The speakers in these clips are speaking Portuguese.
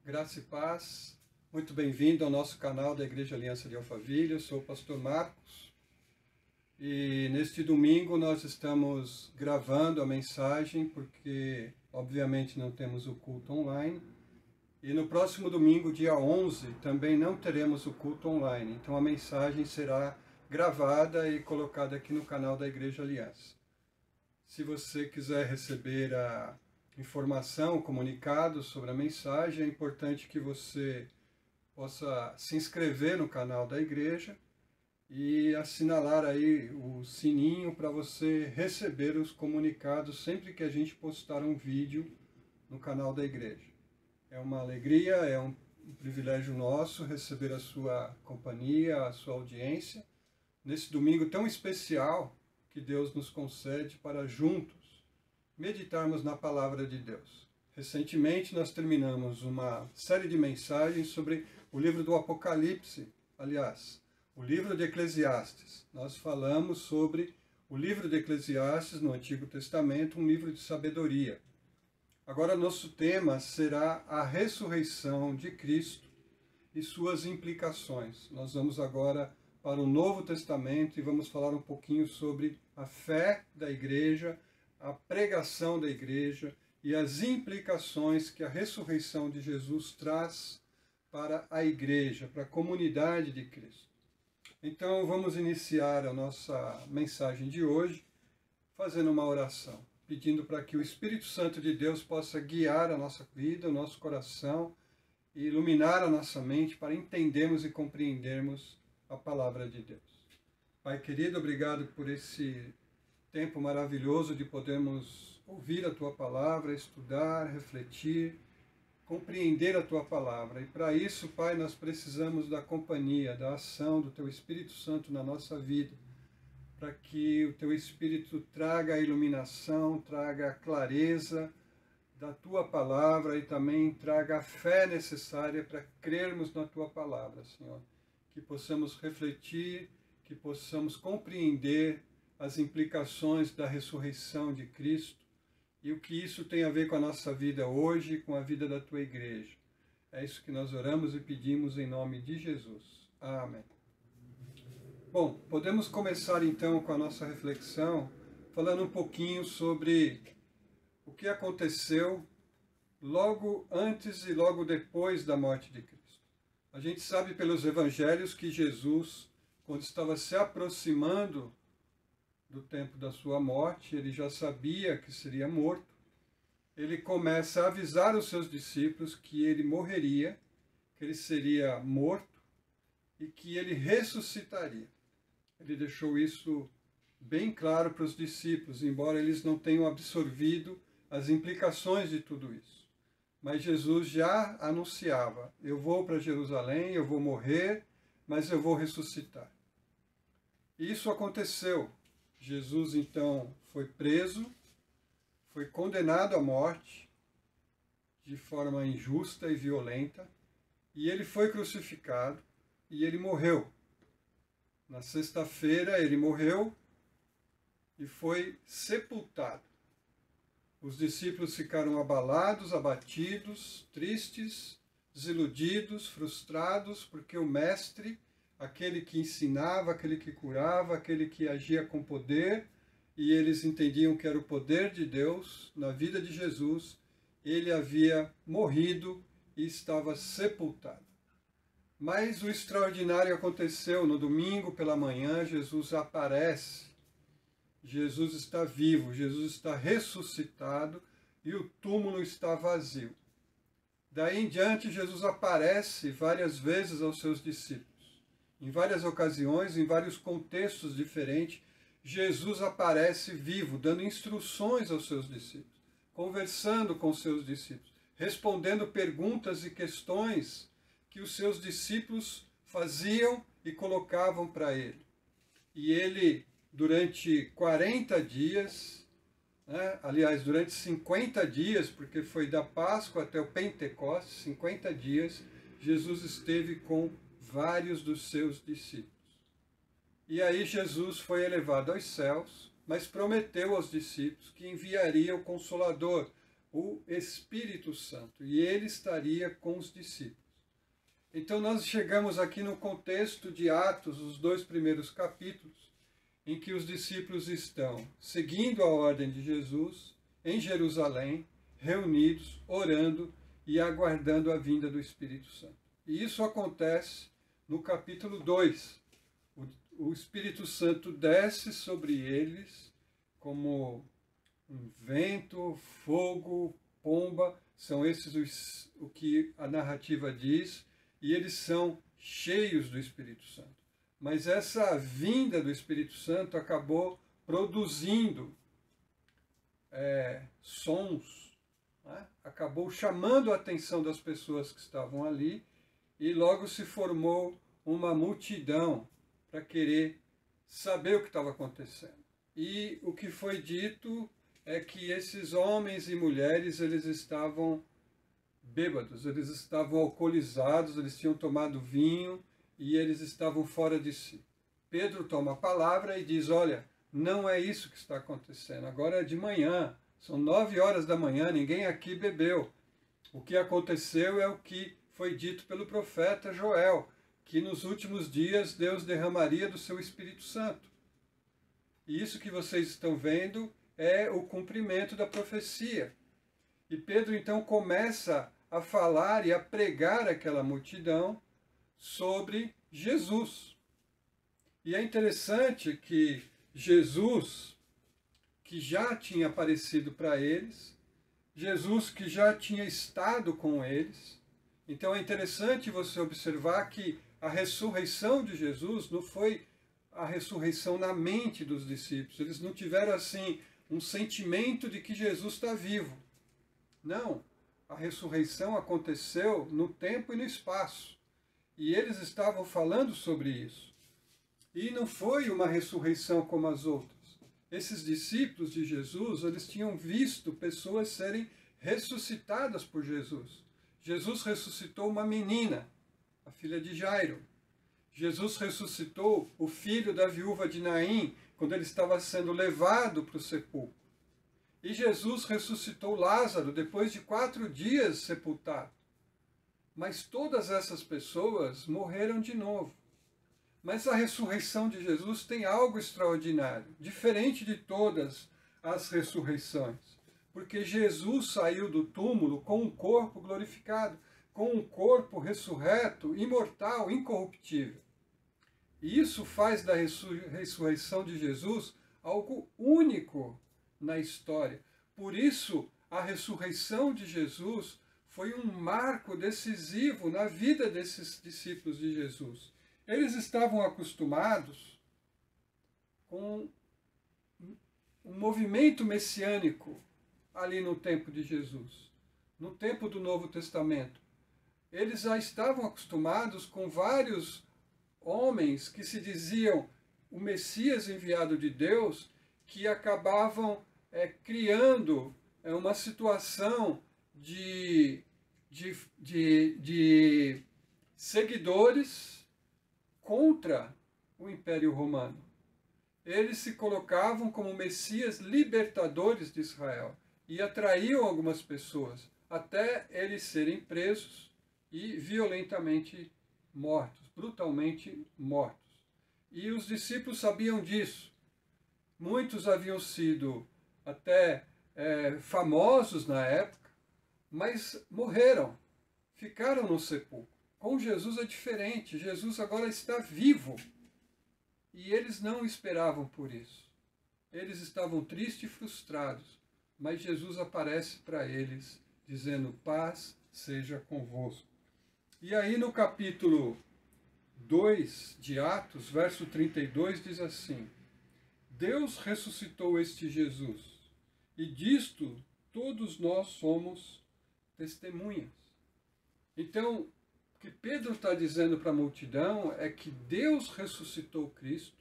Graça e paz. Muito bem-vindo ao nosso canal da Igreja Aliança de Alphaville. Eu sou o pastor Marcos e neste domingo nós estamos gravando a mensagem porque, obviamente, não temos o culto online. E no próximo domingo, dia 11, também não teremos o culto online. Então a mensagem será gravada e colocada aqui no canal da Igreja Aliança. Se você quiser receber a informação, comunicado sobre a mensagem, é importante que você possa se inscrever no canal da igreja e assinalar aí o sininho para você receber os comunicados sempre que a gente postar um vídeo no canal da igreja. É uma alegria, é um privilégio nosso receber a sua companhia, a sua audiência, nesse domingo tão especial que Deus nos concede para juntos meditarmos na palavra de Deus. Recentemente nós terminamos uma série de mensagens sobre o livro do Apocalipse, aliás, o livro de Eclesiastes. Nós falamos sobre o livro de Eclesiastes no Antigo Testamento, um livro de sabedoria. Agora nosso tema será a ressurreição de Cristo e suas implicações. Nós vamos agora para o Novo Testamento e vamos falar um pouquinho sobre a fé da igreja, a pregação da igreja e as implicações que a ressurreição de Jesus traz para a igreja, para a comunidade de Cristo. Então vamos iniciar a nossa mensagem de hoje fazendo uma oração, pedindo para que o Espírito Santo de Deus possa guiar a nossa vida, o nosso coração e iluminar a nossa mente para entendermos e compreendermos a palavra de Deus. Pai querido, obrigado por esse tempo maravilhoso de podermos ouvir a Tua palavra, estudar, refletir, compreender a Tua palavra. E para isso, Pai, nós precisamos da companhia, da ação do Teu Espírito Santo na nossa vida, para que o Teu Espírito traga a iluminação, traga a clareza da Tua palavra e também traga a fé necessária para crermos na Tua palavra, Senhor. Que possamos refletir, que possamos compreender as implicações da ressurreição de Cristo e o que isso tem a ver com a nossa vida hoje e com a vida da Tua igreja. É isso que nós oramos e pedimos em nome de Jesus. Amém. Bom, podemos começar então com a nossa reflexão falando um pouquinho sobre o que aconteceu logo antes e logo depois da morte de Cristo. A gente sabe pelos evangelhos que Jesus, quando estava se aproximando do tempo da sua morte, ele já sabia que seria morto. Ele começa a avisar os seus discípulos que ele morreria, que ele seria morto e que ele ressuscitaria. Ele deixou isso bem claro para os discípulos, embora eles não tenham absorvido as implicações de tudo isso. Mas Jesus já anunciava: eu vou para Jerusalém, eu vou morrer, mas eu vou ressuscitar. E isso aconteceu. Jesus, então, foi preso, foi condenado à morte de forma injusta e violenta, e ele foi crucificado e ele morreu. Na sexta-feira ele morreu e foi sepultado. Os discípulos ficaram abalados, abatidos, tristes, desiludidos, frustrados, porque o Mestre, aquele que ensinava, aquele que curava, aquele que agia com poder, e eles entendiam que era o poder de Deus na vida de Jesus, ele havia morrido e estava sepultado. Mas o extraordinário aconteceu no domingo pela manhã. Jesus aparece, Jesus está vivo, Jesus está ressuscitado e o túmulo está vazio. Daí em diante, Jesus aparece várias vezes aos seus discípulos. Em várias ocasiões, em vários contextos diferentes, Jesus aparece vivo, dando instruções aos seus discípulos, conversando com os seus discípulos, respondendo perguntas e questões que os seus discípulos faziam e colocavam para ele. E ele, durante 40 dias, aliás, durante 50 dias, porque foi da Páscoa até o Pentecostes, 50 dias, Jesus esteve com vários dos seus discípulos. E aí Jesus foi elevado aos céus, mas prometeu aos discípulos que enviaria o Consolador, o Espírito Santo, e ele estaria com os discípulos. Então nós chegamos aqui no contexto de Atos, os 2 primeiros capítulos, em que os discípulos estão seguindo a ordem de Jesus, em Jerusalém, reunidos, orando e aguardando a vinda do Espírito Santo. E isso acontece no capítulo 2. O Espírito Santo desce sobre eles como um vento, fogo, pomba, são esses o que a narrativa diz, e eles são cheios do Espírito Santo. Mas essa vinda do Espírito Santo acabou produzindo sons, né? Acabou chamando a atenção das pessoas que estavam ali, e logo se formou uma multidão para querer saber o que estava acontecendo. E o que foi dito é que esses homens e mulheres, eles estavam bêbados, eles estavam alcoolizados, eles tinham tomado vinho e eles estavam fora de si. Pedro toma a palavra e diz, olha, não é isso que está acontecendo, agora é de manhã, são 9 horas da manhã, ninguém aqui bebeu. O que aconteceu é o que foi dito pelo profeta Joel, que nos últimos dias Deus derramaria do seu Espírito Santo. E isso que vocês estão vendo é o cumprimento da profecia. E Pedro então começa a falar e a pregar àquela multidão sobre Jesus. E é interessante que Jesus, que já tinha aparecido para eles, Jesus que já tinha estado com eles, então é interessante você observar que a ressurreição de Jesus não foi a ressurreição na mente dos discípulos. Eles não tiveram assim um sentimento de que Jesus está vivo. Não, a ressurreição aconteceu no tempo e no espaço. E eles estavam falando sobre isso. E não foi uma ressurreição como as outras. Esses discípulos de Jesus, eles tinham visto pessoas serem ressuscitadas por Jesus. Jesus ressuscitou uma menina, a filha de Jairo. Jesus ressuscitou o filho da viúva de Naim, quando ele estava sendo levado para o sepulcro. E Jesus ressuscitou Lázaro depois de 4 dias sepultado. Mas todas essas pessoas morreram de novo. Mas a ressurreição de Jesus tem algo extraordinário, diferente de todas as ressurreições. Porque Jesus saiu do túmulo com um corpo glorificado, com um corpo ressurreto, imortal, incorruptível. E isso faz da ressurreição de Jesus algo único na história. Por isso, a ressurreição de Jesus foi um marco decisivo na vida desses discípulos de Jesus. Eles estavam acostumados com um movimento messiânico ali no tempo de Jesus, no tempo do Novo Testamento. Eles já estavam acostumados com vários homens que se diziam o Messias enviado de Deus, que acabavam criando uma situação de seguidores contra o Império Romano. Eles se colocavam como Messias libertadores de Israel e atraíam algumas pessoas, até eles serem presos e violentamente mortos, brutalmente mortos. E os discípulos sabiam disso. Muitos haviam sido até famosos na época, mas morreram, ficaram no sepulcro. Com Jesus é diferente, Jesus agora está vivo. E eles não esperavam por isso. Eles estavam tristes e frustrados, mas Jesus aparece para eles, dizendo, paz seja convosco. E aí no capítulo 2 de Atos, verso 32, diz assim, Deus ressuscitou este Jesus, e disto todos nós somos testemunhas. Então, o que Pedro está dizendo para a multidão é que Deus ressuscitou Cristo,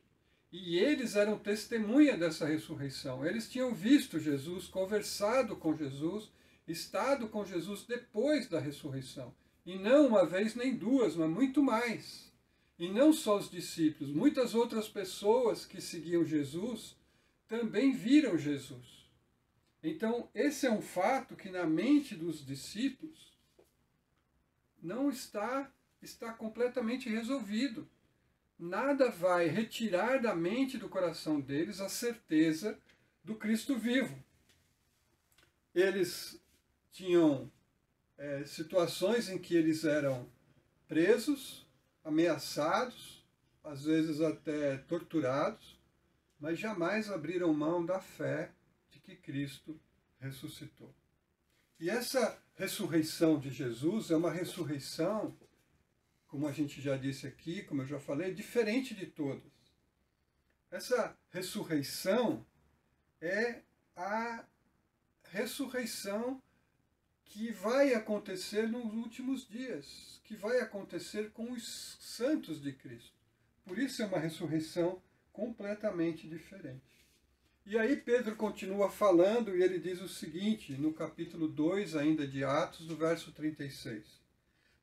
e eles eram testemunha dessa ressurreição. Eles tinham visto Jesus, conversado com Jesus, estado com Jesus depois da ressurreição. E não uma vez nem duas, mas muito mais. E não só os discípulos, muitas outras pessoas que seguiam Jesus também viram Jesus. Então, esse é um fato que na mente dos discípulos não está completamente resolvido. Nada vai retirar da mente e do coração deles a certeza do Cristo vivo. Eles tinham situações em que eles eram presos, ameaçados, às vezes até torturados, mas jamais abriram mão da fé de que Cristo ressuscitou. E essa ressurreição de Jesus é uma ressurreição, como a gente já disse aqui, como eu já falei, diferente de todas. Essa ressurreição é a ressurreição que vai acontecer nos últimos dias, que vai acontecer com os santos de Cristo. Por isso é uma ressurreição completamente diferente. E aí Pedro continua falando e ele diz o seguinte, no capítulo 2 ainda de Atos, do verso 36.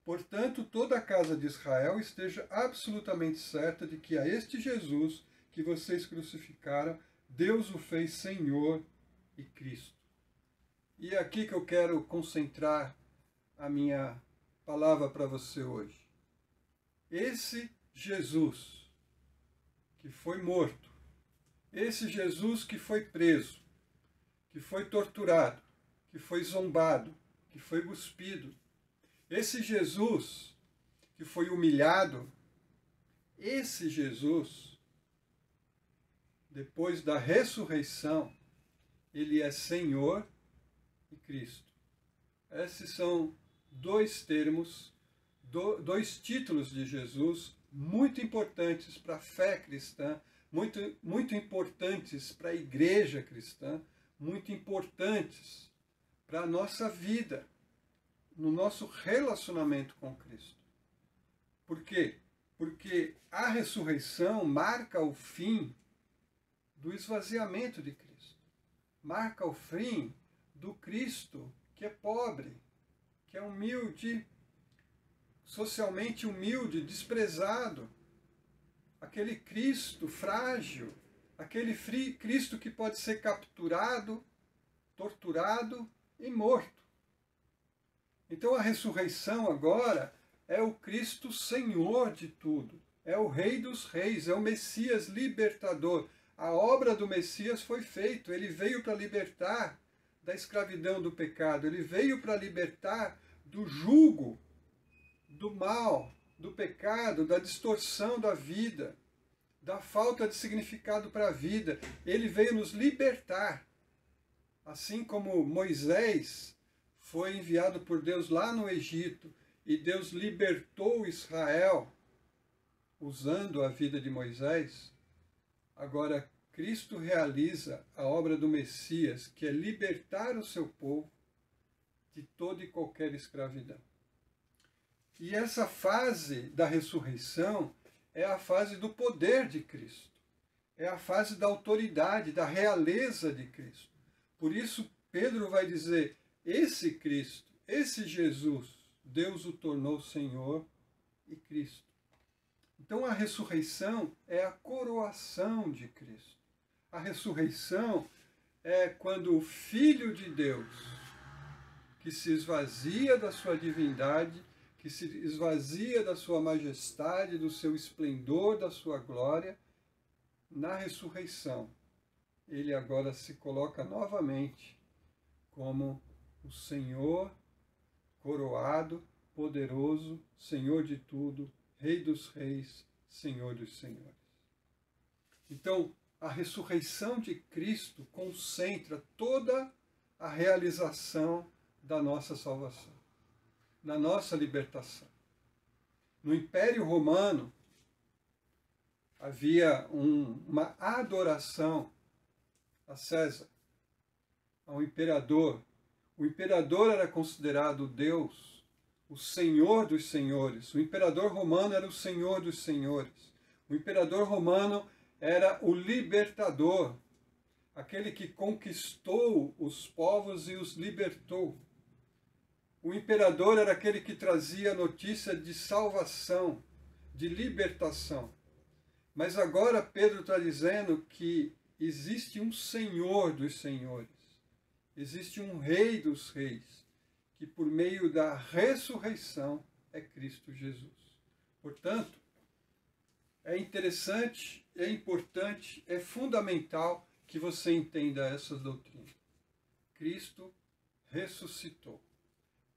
Portanto, toda a casa de Israel esteja absolutamente certa de que a este Jesus que vocês crucificaram, Deus o fez Senhor e Cristo. E é aqui que eu quero concentrar a minha palavra para você hoje. Esse Jesus que foi morto, esse Jesus que foi preso, que foi torturado, que foi zombado, que foi cuspido, esse Jesus que foi humilhado, esse Jesus, depois da ressurreição, ele é Senhor e Cristo. Esses são dois termos, dois títulos de Jesus muito importantes para a fé cristã, muito importantes para a igreja cristã, muito importantes para a nossa vida, no nosso relacionamento com Cristo. Por quê? Porque a ressurreição marca o fim do esvaziamento de Cristo. Marca o fim do Cristo que é pobre, que é humilde, socialmente humilde, desprezado. Aquele Cristo frágil, aquele Cristo que pode ser capturado, torturado e morto. Então a ressurreição agora é o Cristo Senhor de tudo, é o Rei dos Reis, é o Messias libertador. A obra do Messias foi feita, ele veio para libertar da escravidão do pecado, ele veio para libertar do jugo, do mal, do pecado, da distorção da vida, da falta de significado para a vida. Ele veio nos libertar. Assim como Moisés foi enviado por Deus lá no Egito e Deus libertou Israel usando a vida de Moisés, agora Cristo realiza a obra do Messias, que é libertar o seu povo de toda e qualquer escravidão. E essa fase da ressurreição é a fase do poder de Cristo. É a fase da autoridade, da realeza de Cristo. Por isso, Pedro vai dizer, esse Cristo, esse Jesus, Deus o tornou Senhor e Cristo. Então a ressurreição é a coroação de Cristo. A ressurreição é quando o Filho de Deus, que se esvazia da sua divindade, que se esvazia da sua majestade, do seu esplendor, da sua glória, na ressurreição, ele agora se coloca novamente como o Senhor coroado, poderoso, Senhor de tudo, Rei dos reis, Senhor dos senhores. Então, a ressurreição de Cristo concentra toda a realização da nossa salvação, na nossa libertação. No Império Romano, havia uma adoração a César, ao imperador. O imperador era considerado Deus, o Senhor dos senhores. O imperador romano era o Senhor dos senhores. O imperador romano era o libertador, aquele que conquistou os povos e os libertou. O imperador era aquele que trazia a notícia de salvação, de libertação. Mas agora Pedro está dizendo que existe um Senhor dos senhores. Existe um Rei dos Reis, que por meio da ressurreição é Cristo Jesus. Portanto, é interessante, é importante, é fundamental que você entenda essa doutrina. Cristo ressuscitou.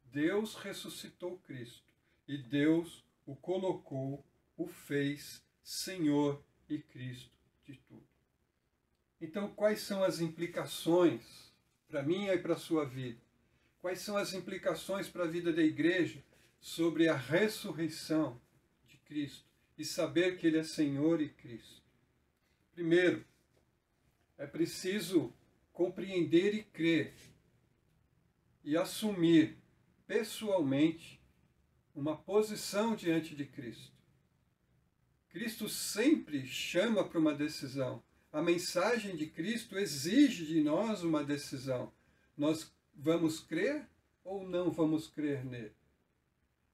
Deus ressuscitou Cristo. E Deus o colocou, o fez Senhor e Cristo de tudo. Então, quais são as implicações para mim e para a sua vida? Quais são as implicações para a vida da igreja sobre a ressurreição de Cristo e saber que Ele é Senhor e Cristo? Primeiro, é preciso compreender e crer e assumir pessoalmente uma posição diante de Cristo. Cristo sempre chama para uma decisão. A mensagem de Cristo exige de nós uma decisão. Nós vamos crer ou não vamos crer nele?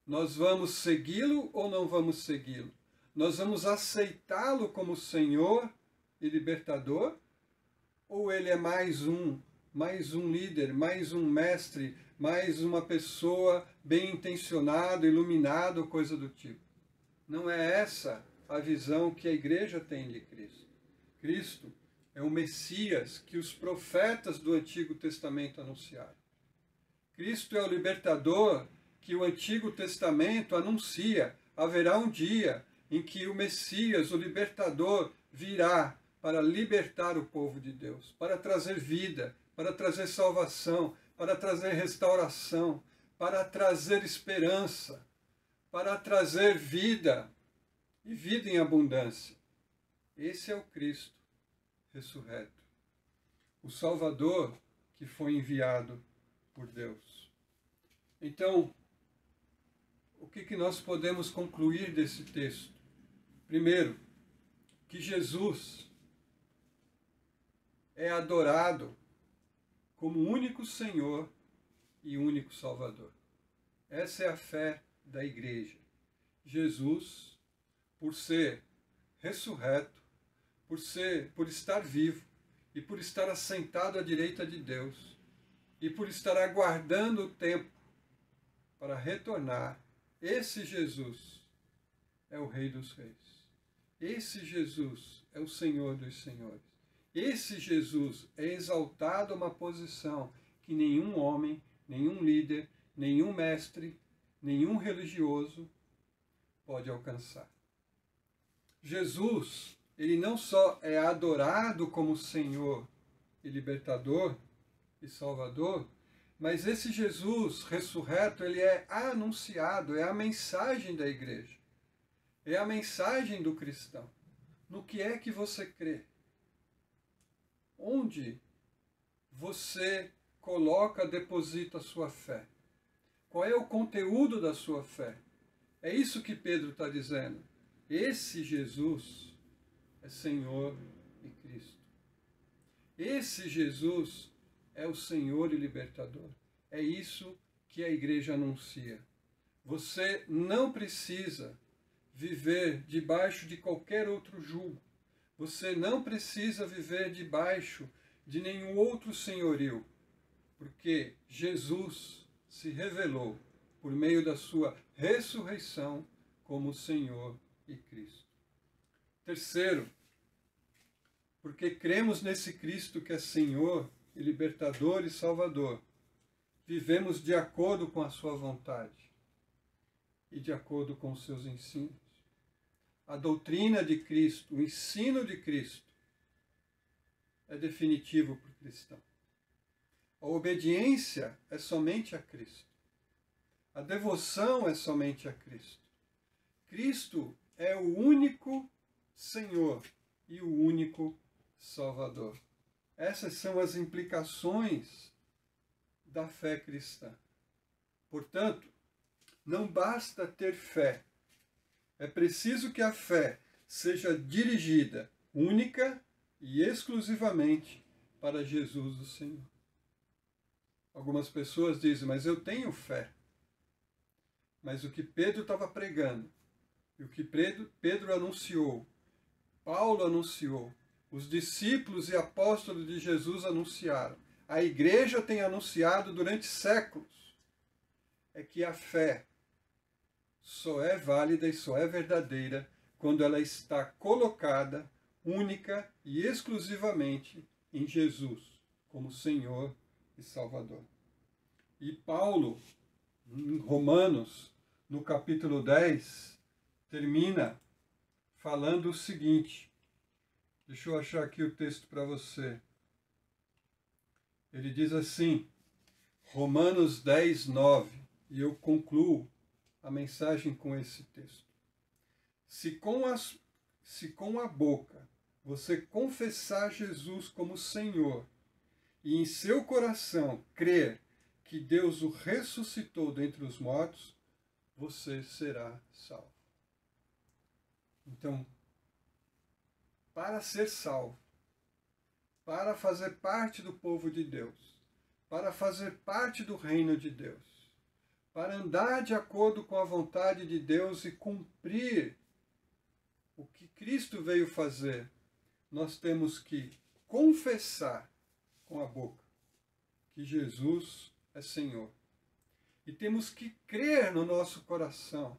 Nós vamos segui-lo ou não vamos segui-lo? Nós vamos aceitá-lo como Senhor e libertador? Ou ele é mais um líder, mais um mestre, mais uma pessoa bem intencionada, iluminada, ou coisa do tipo? Não é essa a visão que a igreja tem de Cristo. Cristo é o Messias que os profetas do Antigo Testamento anunciaram. Cristo é o libertador que o Antigo Testamento anuncia. Haverá um dia em que o Messias, o libertador, virá para libertar o povo de Deus, para trazer vida, para trazer salvação, para trazer restauração, para trazer esperança, para trazer vida e vida em abundância. Esse é o Cristo ressurreto, o Salvador que foi enviado por Deus. Então, o que nós podemos concluir desse texto? Primeiro, que Jesus é adorado como único Senhor e único Salvador. Essa é a fé da igreja. Jesus, por ser ressurreto, por estar vivo e por estar assentado à direita de Deus e por estar aguardando o tempo para retornar, esse Jesus é o Rei dos Reis. Esse Jesus é o Senhor dos Senhores. Esse Jesus é exaltado a uma posição que nenhum homem, nenhum líder, nenhum mestre, nenhum religioso pode alcançar. Jesus, ele não só é adorado como Senhor e libertador e Salvador, mas esse Jesus ressurreto, ele é anunciado, é a mensagem da igreja, é a mensagem do cristão. No que é que você crê? Onde você deposita a sua fé? Qual é o conteúdo da sua fé? É isso que Pedro está dizendo. Esse Jesus é Senhor e Cristo. Esse Jesus é o Senhor e libertador. É isso que a igreja anuncia. Você não precisa viver debaixo de qualquer outro jugo. Você não precisa viver debaixo de nenhum outro senhorio, porque Jesus se revelou por meio da sua ressurreição como Senhor e Cristo. Terceiro, porque cremos nesse Cristo que é Senhor e libertador e salvador, vivemos de acordo com a sua vontade e de acordo com os seus ensinos. A doutrina de Cristo, o ensino de Cristo, é definitivo para o cristão. A obediência é somente a Cristo. A devoção é somente a Cristo. Cristo é o único Senhor e o único Salvador. Essas são as implicações da fé cristã. Portanto, não basta ter fé. É preciso que a fé seja dirigida única e exclusivamente para Jesus o Senhor. Algumas pessoas dizem, mas eu tenho fé. Mas o que Pedro estava pregando, e o que Pedro anunciou, Paulo anunciou, os discípulos e apóstolos de Jesus anunciaram, a igreja tem anunciado durante séculos, é que a fé só é válida e só é verdadeira quando ela está colocada única e exclusivamente em Jesus como Senhor e Salvador. E Paulo, em Romanos, no capítulo 10, termina falando o seguinte. Deixa eu achar aqui o texto para você. Ele diz assim, Romanos 10, 9, e eu concluo a mensagem com esse texto. Se com a boca você confessar Jesus como Senhor e em seu coração crer que Deus o ressuscitou dentre os mortos, você será salvo. Então, para ser salvo, para fazer parte do povo de Deus, para fazer parte do reino de Deus, para andar de acordo com a vontade de Deus e cumprir o que Cristo veio fazer, nós temos que confessar com a boca que Jesus é Senhor. E temos que crer no nosso coração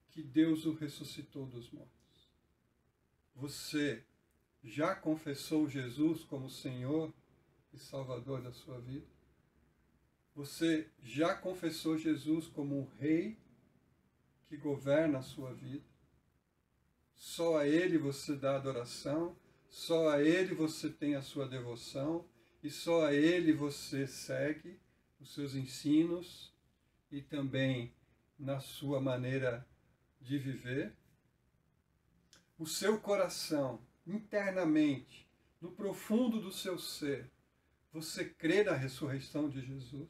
que Deus o ressuscitou dos mortos. Você já confessou Jesus como Senhor e Salvador da sua vida? Você já confessou Jesus como o Rei que governa a sua vida? Só a Ele você dá adoração, só a Ele você tem a sua devoção, e só a Ele você segue os seus ensinos e também na sua maneira de viver. O seu coração, internamente, no profundo do seu ser, você crê na ressurreição de Jesus?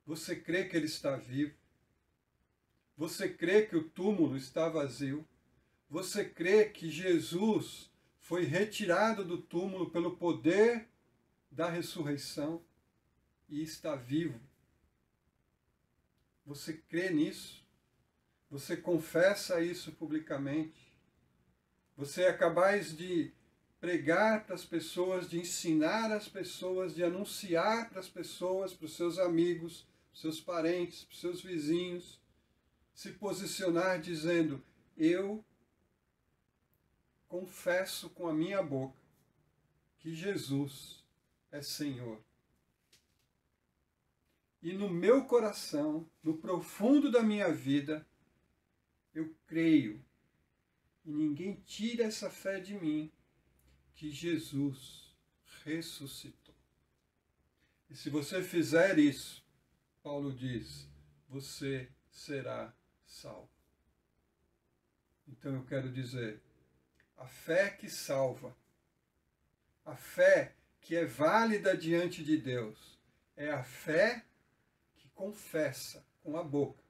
Você crê que Ele está vivo? Você crê que o túmulo está vazio? Você crê que Jesus foi retirado do túmulo pelo poder da ressurreição e está vivo? Você crê nisso? Você confessa isso publicamente? Você é capaz de pregar para as pessoas, de ensinar as pessoas, de anunciar para as pessoas, para os seus amigos, para os seus parentes, para os seus vizinhos, se posicionar dizendo: eu confesso com a minha boca que Jesus é Senhor. E no meu coração, no profundo da minha vida, eu creio, e ninguém tira essa fé de mim, que Jesus ressuscitou. E se você fizer isso, Paulo diz, você será salvo. Então eu quero dizer, a fé que salva, a fé que é válida diante de Deus, é a fé que confessa com a boca,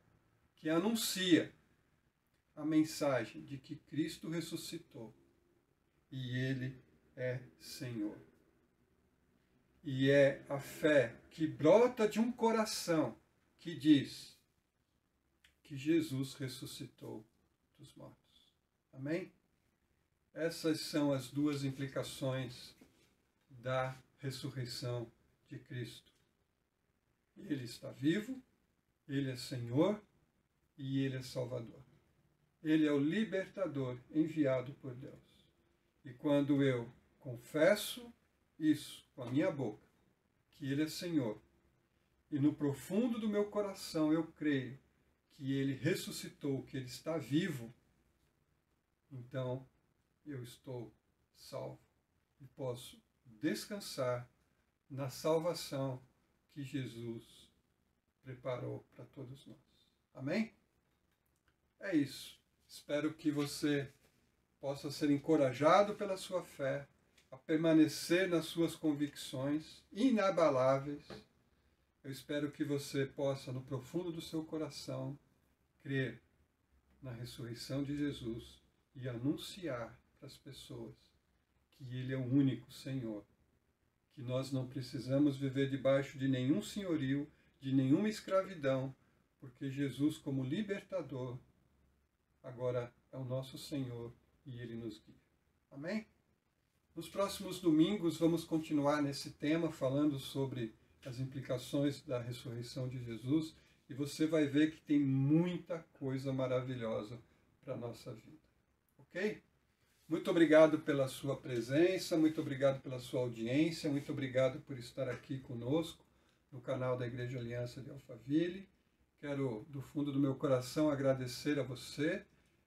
que anuncia a mensagem de que Cristo ressuscitou e Ele é Senhor. E é a fé que brota de um coração que diz que Jesus ressuscitou dos mortos. Amém? Essas são as duas implicações da ressurreição de Cristo. Ele está vivo, Ele é Senhor e Ele é Salvador. Ele é o libertador enviado por Deus. E quando eu confesso isso com a minha boca, que Ele é Senhor, e no profundo do meu coração eu creio que Ele ressuscitou, que Ele está vivo, então eu estou salvo e posso descansar na salvação que Jesus preparou para todos nós. Amém? É isso. Espero que você possa ser encorajado pela sua fé, a permanecer nas suas convicções inabaláveis. Eu espero que você possa, no profundo do seu coração, crer na ressurreição de Jesus e anunciar para as pessoas que Ele é o único Senhor, que nós não precisamos viver debaixo de nenhum senhorio, de nenhuma escravidão, porque Jesus, como libertador, agora é o nosso Senhor e Ele nos guia. Amém? Nos próximos domingos vamos continuar nesse tema, falando sobre as implicações da ressurreição de Jesus, e você vai ver que tem muita coisa maravilhosa para a nossa vida. Ok? Muito obrigado pela sua presença, muito obrigado pela sua audiência, muito obrigado por estar aqui conosco no canal da Igreja Aliança de Alphaville. Quero, do fundo do meu coração, agradecer a você.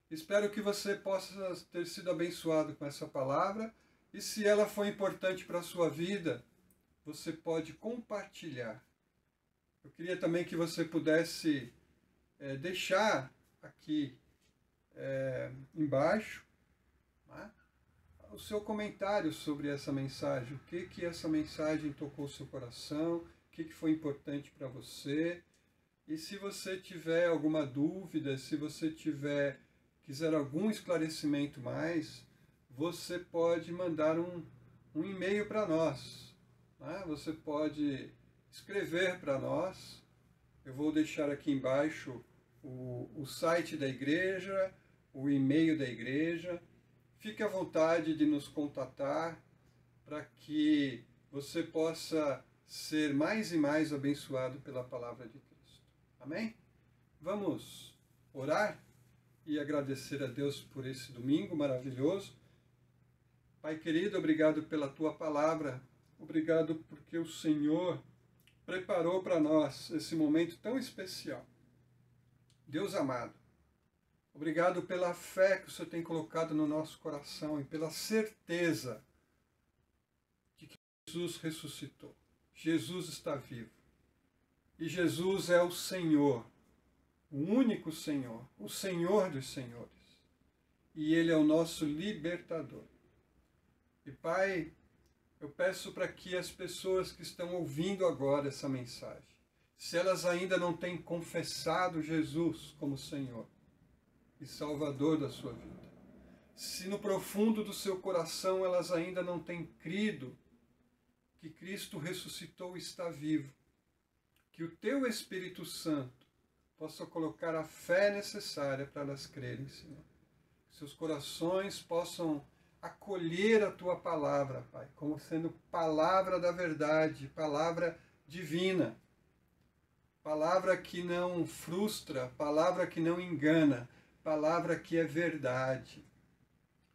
Espero que você possa ter sido abençoado com essa palavra, e se ela foi importante para a sua vida, você pode compartilhar. Eu queria também que você pudesse deixar aqui embaixo, né, o seu comentário sobre essa mensagem. O que essa mensagem tocou o seu coração, o que foi importante para você. E se você tiver alguma dúvida, se você quiser algum esclarecimento mais, você pode mandar um e-mail para nós. Né? Você pode escrever para nós. Eu vou deixar aqui embaixo o site da igreja, o e-mail da igreja. Fique à vontade de nos contatar para que você possa ser mais e mais abençoado pela palavra de Cristo. Amém? Vamos orar e agradecer a Deus por esse domingo maravilhoso. Pai querido, obrigado pela Tua palavra. Obrigado porque o Senhor preparou para nós esse momento tão especial. Deus amado, obrigado pela fé que o Senhor tem colocado no nosso coração e pela certeza de que Jesus ressuscitou. Jesus está vivo. E Jesus é o Senhor, o único Senhor, o Senhor dos senhores. E Ele é o nosso libertador. E Pai, eu peço para que as pessoas que estão ouvindo agora essa mensagem, se elas ainda não têm confessado Jesus como Senhor e Salvador da sua vida, se no profundo do seu coração elas ainda não têm crido que Cristo ressuscitou e está vivo, que o Teu Espírito Santo possa colocar a fé necessária para elas crerem, Senhor. Que seus corações possam acolher a Tua palavra, Pai, como sendo palavra da verdade, palavra divina, palavra que não frustra, palavra que não engana, palavra que é verdade.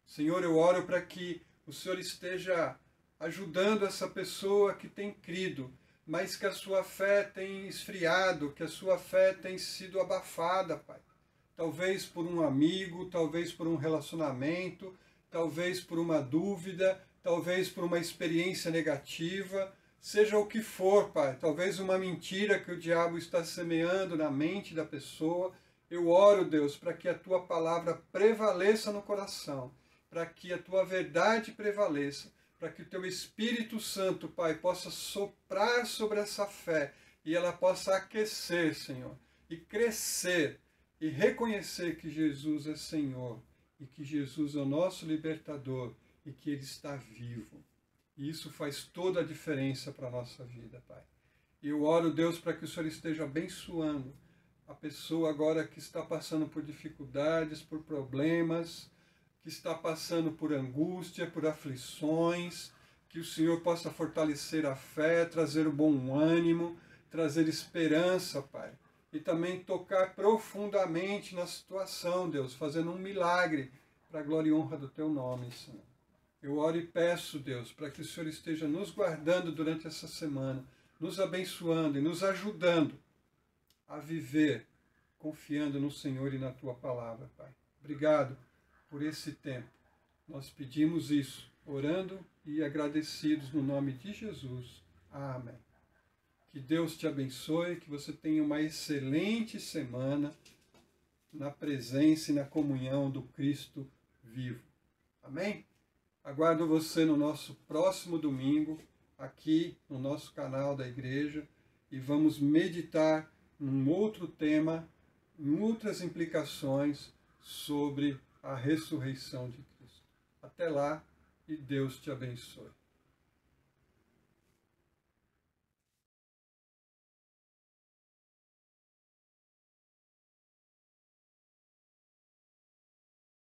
Senhor, eu oro para que o Senhor esteja ajudando essa pessoa que tem crido, mas que a sua fé tem esfriado, que a sua fé tem sido abafada, Pai. Talvez por um amigo, talvez por um relacionamento, talvez por uma dúvida, talvez por uma experiência negativa, seja o que for, Pai, talvez uma mentira que o diabo está semeando na mente da pessoa. Eu oro, Deus, para que a Tua palavra prevaleça no coração, para que a Tua verdade prevaleça, para que o Teu Espírito Santo, Pai, possa soprar sobre essa fé e ela possa aquecer, Senhor, e crescer, e reconhecer que Jesus é Senhor, e que Jesus é o nosso libertador, e que Ele está vivo. E isso faz toda a diferença para a nossa vida, Pai. E eu oro, Deus, para que o Senhor esteja abençoando a pessoa agora que está passando por dificuldades, por problemas, que está passando por angústia, por aflições, que o Senhor possa fortalecer a fé, trazer o bom ânimo, trazer esperança, Pai. E também tocar profundamente na situação, Deus, fazendo um milagre para a glória e honra do Teu nome, Senhor. Eu oro e peço, Deus, para que o Senhor esteja nos guardando durante essa semana, nos abençoando e nos ajudando a viver confiando no Senhor e na Tua palavra, Pai. Obrigado por esse tempo. Nós pedimos isso, orando e agradecidos no nome de Jesus. Amém. Que Deus te abençoe, que você tenha uma excelente semana na presença e na comunhão do Cristo vivo. Amém? Aguardo você no nosso próximo domingo, aqui no nosso canal da igreja, e vamos meditar num outro tema, em outras implicações sobre a ressurreição de Cristo. Até lá e Deus te abençoe.